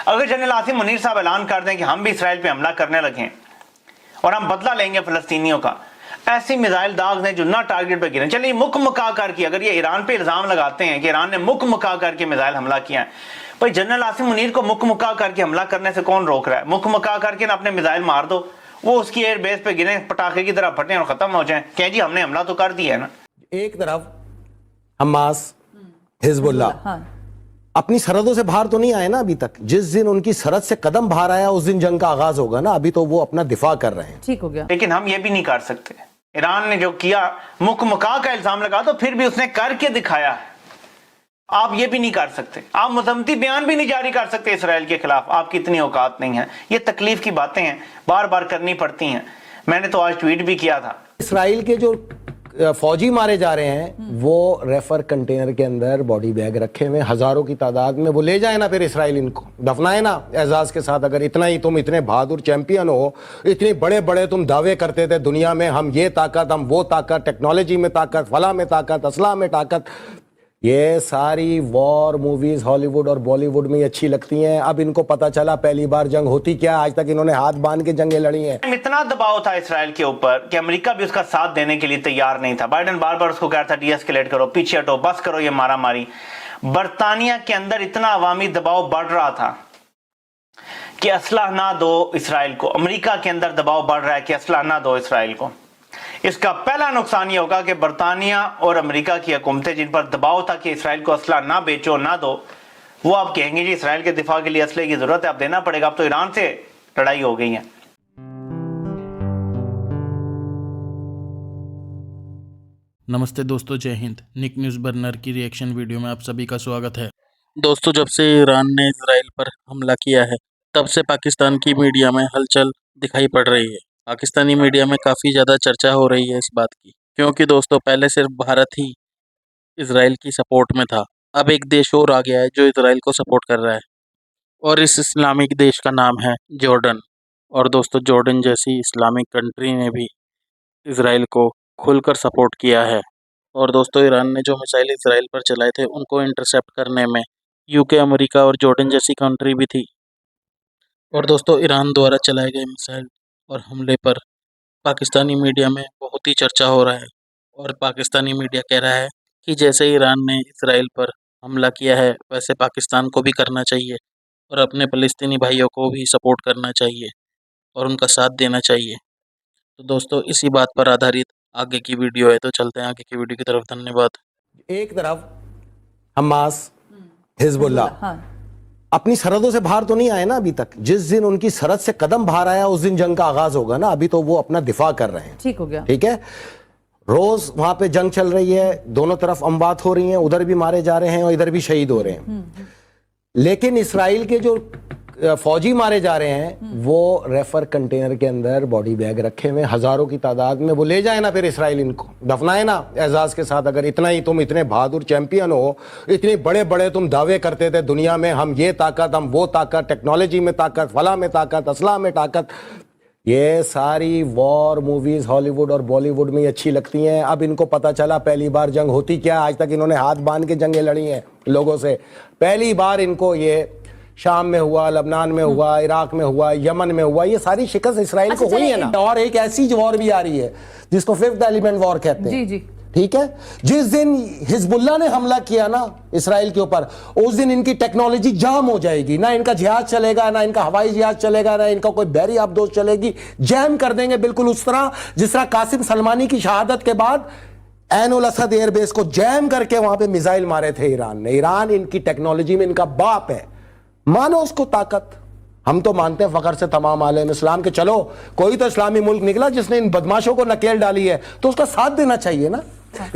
अगर जनरल आसिम मुनीर साहब ऐलान कर दें कि हम भी इसराइल पे हमला करने लगे और हम बदला लेंगे फलस्तीनियों का, ऐसी मिसाइल दाग ने जो ना टारगेट पे गिरे, चलिए मुक मुका करके अगर ये ईरान पे इल्जाम लगाते हैं कि ईरान ने मुक मुका करके मिसाइल हमला किया है, भाई जनरल आसिम मुनीर को मुक मुका करके हमला करने से कौन रोक रहा है? मुक मुका करके ना अपने मिसाइल मार दो, वो उसकी एयर बेस पे गिरे, पटाखे की तरह फटें और खत्म हो जाए, कह जी हमने हमला तो कर दिया है ना। एक तरफ हमास, हिजबुल्लाह अपनी सरहदों से बाहर तो नहीं आए ना अभी तक। जिस दिन उनकी सरहद से कदम बाहर आया उस दिन जंग का आगाज होगा ना। अभी तो वो अपना दिफा कर रहे हैं, ठीक हो गया। लेकिन हम ये भी नहीं कर सकते, ईरान ने जो किया मुक मुका का इल्जाम लगा तो फिर भी उसने करके दिखाया है, आप ये भी नहीं कर सकते। आप मजम्मती बयान भी नहीं जारी कर सकते इसराइल के खिलाफ, आपकी इतनी औकात नहीं है। ये तकलीफ की बातें हैं, बार बार करनी पड़ती हैं। मैंने तो आज ट्वीट भी किया था। इसराइल के जो फौजी मारे जा रहे हैं वो रेफर कंटेनर के अंदर बॉडी बैग रखे हुए हजारों की तादाद में, वो ले जाए ना फिर इसराइल इनको दफनाए ना एजाज के साथ। अगर इतना ही तुम इतने बहादुर चैंपियन हो, इतने बड़े बड़े तुम दावे करते थे दुनिया में, हम ये ताकत, हम वो ताकत, टेक्नोलॉजी में ताकत, फला में ताकत, असला में ताकत, ये सारी वॉर मूवीज हॉलीवुड और बॉलीवुड में अच्छी लगती हैं। अब इनको पता चला पहली बार जंग होती क्या, आज तक इन्होंने हाथ बांध के जंगें लड़ी हैं। इतना दबाव था इसराइल के ऊपर कि अमेरिका भी उसका साथ देने के लिए तैयार नहीं था। बाइडेन बार बार उसको कह रहा था डीएस्केलेट करो, पीछे हटो, बस करो ये मारा मारी। बरतानिया के अंदर इतना अवामी दबाव बढ़ रहा था कि असला ना दो इसराइल को। अमेरिका के अंदर दबाव बढ़ रहा है कि असला ना दो इसराइल को। इसका पहला नुकसान ये होगा कि बरतानिया और अमेरिका की हुकूमतें जिन पर दबाव था कि इसराइल को असला ना बेचो ना दो, वो अब कहेंगे जी इसराइल के दिफा के लिए असले की जरूरत है, अब देना पड़ेगा। अब तो ईरान से लड़ाई हो गई है। नमस्ते दोस्तों, जय हिंद। निक न्यूज़ बर्नर की रिएक्शन वीडियो में आप सभी का स्वागत है। दोस्तों, जब से ईरान ने इजराइल पर हमला किया है तब से पाकिस्तान की मीडिया में हलचल दिखाई पड़ रही है। पाकिस्तानी मीडिया में काफ़ी ज़्यादा चर्चा हो रही है इस बात की, क्योंकि दोस्तों पहले सिर्फ भारत ही इजराइल की सपोर्ट में था। अब एक देश और आ गया है जो इजराइल को सपोर्ट कर रहा है, और इस इस्लामिक देश का नाम है जॉर्डन। और दोस्तों, जॉर्डन जैसी इस्लामिक कंट्री ने भी इजराइल को खुलकर सपोर्ट किया है। और दोस्तों, ईरान ने जो मिसाइल इजराइल पर चलाए थे उनको इंटरसेप्ट करने में यूके, अमेरिका और जॉर्डन जैसी कंट्री भी थी। और दोस्तों, ईरान द्वारा चलाए गए मिसाइल और हमले पर पाकिस्तानी मीडिया में बहुत ही चर्चा हो रहा है। और पाकिस्तानी मीडिया कह रहा है कि जैसे ईरान ने इजराइल पर हमला किया है वैसे पाकिस्तान को भी करना चाहिए और अपने फ़लस्तीनी भाइयों को भी सपोर्ट करना चाहिए और उनका साथ देना चाहिए। तो दोस्तों, इसी बात पर आधारित आगे की वीडियो है, तो चलते हैं आगे की वीडियो की तरफ। धन्यवाद। एक तरफ हमास, हिजबुल्लाह अपनी सरहदों से बाहर तो नहीं आए ना अभी तक। जिस दिन उनकी सरहद से कदम बाहर आया उस दिन जंग का आगाज होगा ना। अभी तो वो अपना दिफा कर रहे हैं, ठीक हो गया। ठीक है, रोज वहां पे जंग चल रही है, दोनों तरफ अमवात हो रही हैं, उधर भी मारे जा रहे हैं और इधर भी शहीद हो रहे हैं। लेकिन इसराइल के जो फौजी मारे जा रहे हैं वो रेफर कंटेनर के अंदर बॉडी बैग रखे हुए हजारों की तादाद में, वो ले जाए ना फिर इसराइल इनको दफनाए ना एजाज के साथ। अगर इतना ही तुम इतने बहादुर चैंपियन हो, इतने बड़े बड़े तुम दावे करते थे दुनिया में, हम ये ताकत, हम वो ताकत, टेक्नोलॉजी में ताकत, फला में ताकत, असला में ताकत, ये सारी वॉर मूवीज हॉलीवुड और बॉलीवुड में अच्छी लगती हैं। अब इनको पता चला पहली बार जंग होती क्या, आज तक इन्होंने हाथ बांध के जंगें लड़ी हैं लोगों से। पहली बार इनको ये शाम में हुआ, लबनान में हुआ, इराक में हुआ, यमन में हुआ, ये सारी शिकस्त इसराइल को हुई है ना। और एक ऐसी वॉर भी आ रही है जिसको फिफ्थ एलिमेंट वॉर कहते हैं। जी जी, ठीक है। जिस दिन हिजबुल्लाह ने हमला किया ना इसराइल के ऊपर, उस दिन इनकी टेक्नोलॉजी जाम हो जाएगी, ना इनका जहाज चलेगा, ना इनका हवाई जहाज चलेगा, ना इनका कोई बहरी आबदोज चलेगी। जैम कर देंगे बिल्कुल उस तरह जिस तरह कासिम सलमानी की शहादत के बाद ऐन उल असद एयरबेस को जैम करके वहां पे मिसाइल मारे थे ईरान ने। ईरान इनकी टेक्नोलॉजी में इनका बाप है, मानो उसको ताकत। हम तो मानते हैं फखर से तमाम आलम इस्लाम के, चलो कोई तो इस्लामी मुल्क निकला जिसने इन बदमाशों को नकेल डाली है तो उसका साथ देना चाहिए ना,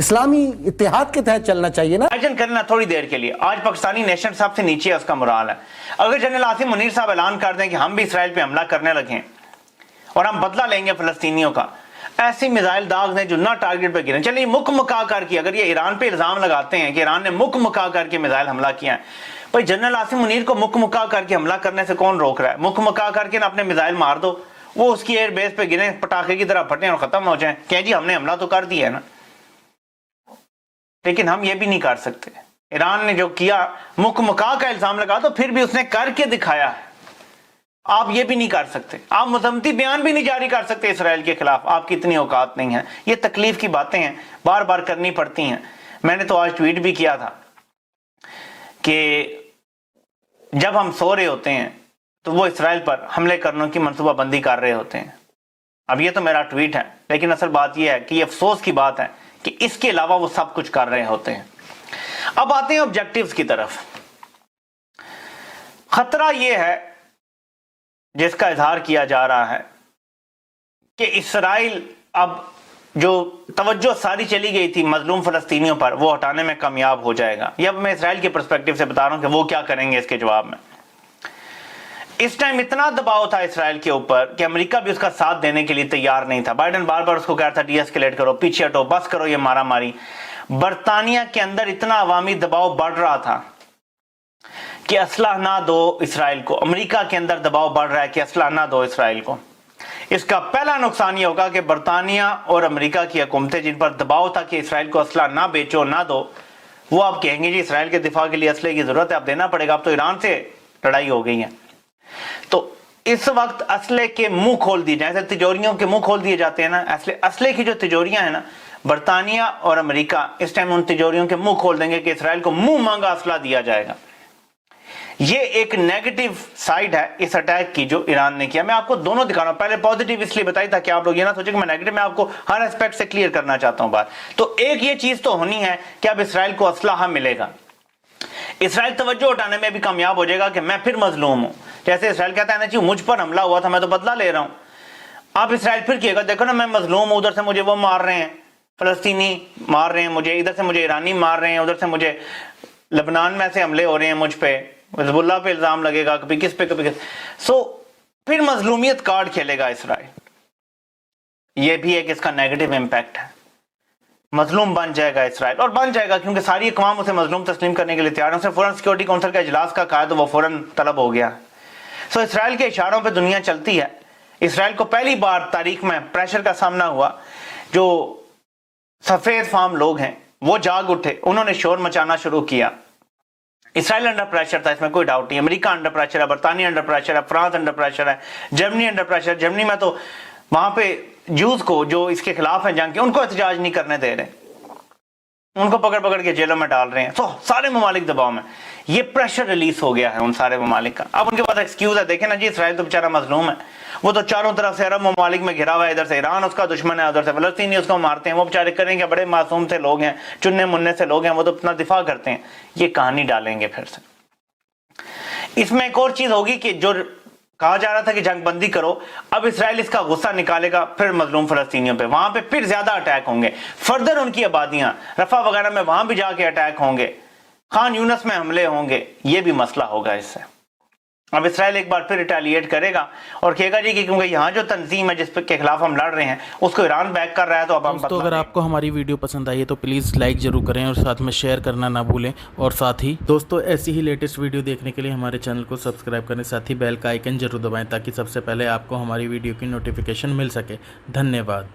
इस्लामी इत्तेहाद के तहत चलना चाहिए ना। इमेजिन करना थोड़ी देर के लिए, आज पाकिस्तानी नेशन सबसे नीचे है उसका मुराल है। अगर जनरल आसिम मुनीर साहब ऐलान कर दें कि हम भी इसराइल पे हमला करने लगे और हम बदला लेंगे फलस्तीनियों का, ऐसी मिसाइल दाग ने जो ना टारगेट पे गिरे, चलिए मुक मुका करके अगर ये ईरान पे इल्जाम लगाते हैं कि ईरान ने मुक मुका करके मिसाइल हमला किया है, भाई जनरल आसिम मुनीर को मुक मुका करके हमला करने से कौन रोक रहा है? मुक मुका करके ना अपने मिसाइल मार दो, वो उसकी एयर बेस पे गिरे, पटाखे की तरह फटें और खत्म हो जाए, कह जी हमने हमला तो कर दिया है ना। लेकिन हम ये भी नहीं कर सकते, ईरान ने जो किया, मुकमका का इल्जाम लगा, तो फिर भी उसने करके दिखाया है। आप ये भी नहीं कर सकते, आप मजम्मती बयान भी नहीं जारी कर सकते इसराइल के खिलाफ, आपकी इतनी औकात नहीं है। ये तकलीफ की बातें हैं, बार बार करनी पड़ती हैं। मैंने तो आज ट्वीट भी किया था कि जब हम सो रहे होते हैं तो वो इसराइल पर हमले करने की मनसूबाबंदी कर रहे होते हैं। अब ये तो मेरा ट्वीट है, लेकिन असल बात यह है कि ये अफसोस की बात है कि इसके अलावा वो सब कुछ कर रहे होते हैं। अब आते हैं ऑब्जेक्टिव्स की तरफ। खतरा यह है जिसका इजहार किया जा रहा है कि इसराइल अब जो तवज्जो सारी चली गई थी मजलूम फलस्तीनियों पर, वो हटाने में कामयाब हो जाएगा। ये अब मैं इसराइल के पर्सपेक्टिव से बता रहा हूं कि वो क्या करेंगे इसके जवाब में। इस टाइम इतना दबाव था इसराइल के ऊपर कि अमेरिका भी उसका साथ देने के लिए तैयार नहीं था। बाइडेन बार बार उसको कह रहा था डीएस्केलेट करो, पीछे हटो, बस करो ये मारा मारी। बरतानिया के अंदर इतना अवामी दबाव बढ़ रहा था कि असलाह ना दो इसराइल को। अमेरिका के अंदर दबाव बढ़ रहा है कि असलाह ना दो इसराइल को। इसका पहला नुकसान यह होगा कि बरतानिया और अमेरिका की हुकूमतें जिन पर दबाव था कि इसराइल को असला ना बेचो, ना दो, वो आप कहेंगे जी इसराइल के दिफा के लिए असले की जरूरत है, आप देना पड़ेगा, अब तो ईरान से लड़ाई हो गई है। तो इस वक्त असले के मुंह खोल दिए जाए, जैसे तिजोरियों के मुंह खोल दिए जाते हैं ना, असले की जो तिजोरियां हैं ना, बरतानिया और अमेरिका इस टाइम उन तिजोरियों के मुंह खोल देंगे कि इसराइल को मुंह मांगा असला दिया जाएगा। ये एक नेगेटिव साइड है इस अटैक की जो ईरान ने किया। मैं आपको दोनों दिखा रहा हूं, पहले पॉजिटिव इसलिए बताई ताकि आप लोग ये ना सोचे कि मैं नेगेटिव, मैं आपको हर एस्पेक्ट से क्लियर करना चाहता हूं बात। तो एक ये चीज तो होनी है कि अब इसराइल को असलाह मिलेगा, इसराइल तवज्जो उठाने में भी कामयाब हो जाएगा कि मैं फिर मजलूम हूं। जैसे इसराइल कहता है ना जी मुझ पर हमला हुआ था, मैं तो बदला ले रहा हूं। आप इसराइल फिर कहिएगा देखो ना मैं मजलूम हूं, उधर से मुझे वो मार रहे हैं, फलस्तीनी मार रहे हैं मुझे, इधर से मुझे ईरानी मार रहे हैं, उधर से मुझे लेबनान में से हमले हो रहे हैं मुझ पे, हिजबुल्लाह पे इल्जाम लगेगा, कभी किस पे कभी किस। सो फिर मजलूमियत कार्ड खेलेगा इसराइल। यह भी एक इसका नेगेटिव इंपैक्ट है। मजलूम बन जाएगा इसराइल, और बन जाएगा क्योंकि सारी अक़वाम उसे मजलूम तस्लीम करने के लिए तैयार है। उसने फौरन सिक्योरिटी काउंसिल का इजलास का कहा तो वो फौरन तलब हो गया। सो इसराइल के इशारों पर दुनिया चलती है। इसराइल को पहली बार तारीख में प्रेशर का सामना हुआ। जो सफेद फार्म लोग हैं वो जाग उठे, उन्होंने शोर मचाना शुरू किया। इसराइल अंडर प्रेशर था, इसमें कोई डाउट नहीं। अमेरिका अंडर प्रेशर है, बरतानिया अंडर प्रेशर है, फ्रांस अंडर प्रेशर है, जर्मनी अंडर प्रेशर। जर्मनी में तो वहां पे जूस को जो इसके खिलाफ है जंग के, उनको एहतजाज नहीं करने दे रहे, उनको पकड़ पकड़ के जेलों में डाल रहे हैं। तो सारे ममालिक दबाव में, ये प्रेशर रिलीज हो गया है उन सारे ममालिक का। अब उनके पास एक्सक्यूज है, देखें ना जी इसराइल तो बेचारा मजलूम है, वो तो चारों तरफ से अरब ममालिक में घिरा हुआ है, इधर से ईरान उसका दुश्मन है, उधर से फलस्तीनी उसको मारते हैं। वो बेचारे करेंगे, बड़े मासूम से लोग हैं, चुनने मुन्ने से लोग हैं, वो तो अपना दिफा करते हैं। ये कहानी डालेंगे फिर से। इसमें एक और चीज होगी कि जो कहा जा रहा था कि जंगबंदी करो, अब इसराइल इसका गुस्सा निकालेगा फिर मजलूम फलस्तीनियों पे, वहां पे फिर ज्यादा अटैक होंगे, फर्दर उनकी आबादियां रफा वगैरह में वहां भी जाके अटैक होंगे, खान यूनस में हमले होंगे, ये भी मसला होगा इससे। अब इसराइल एक बार फिर रिटेलिएट करेगा और कहेगा जी कि क्योंकि यहाँ जो तंजीम है जिस के खिलाफ हम लड़ रहे हैं उसको ईरान बैक कर रहा है, तो अब हम दोस्तों अगर आपको हमारी वीडियो पसंद आई है तो प्लीज़ लाइक जरूर करें और साथ में शेयर करना ना भूलें। और साथ ही दोस्तों ऐसी ही लेटेस्ट वीडियो देखने के लिए हमारे चैनल को सब्सक्राइब करें, साथ ही बेल का आइकन जरूर दबाएं ताकि सबसे पहले आपको हमारी वीडियो की नोटिफिकेशन मिल सके। धन्यवाद।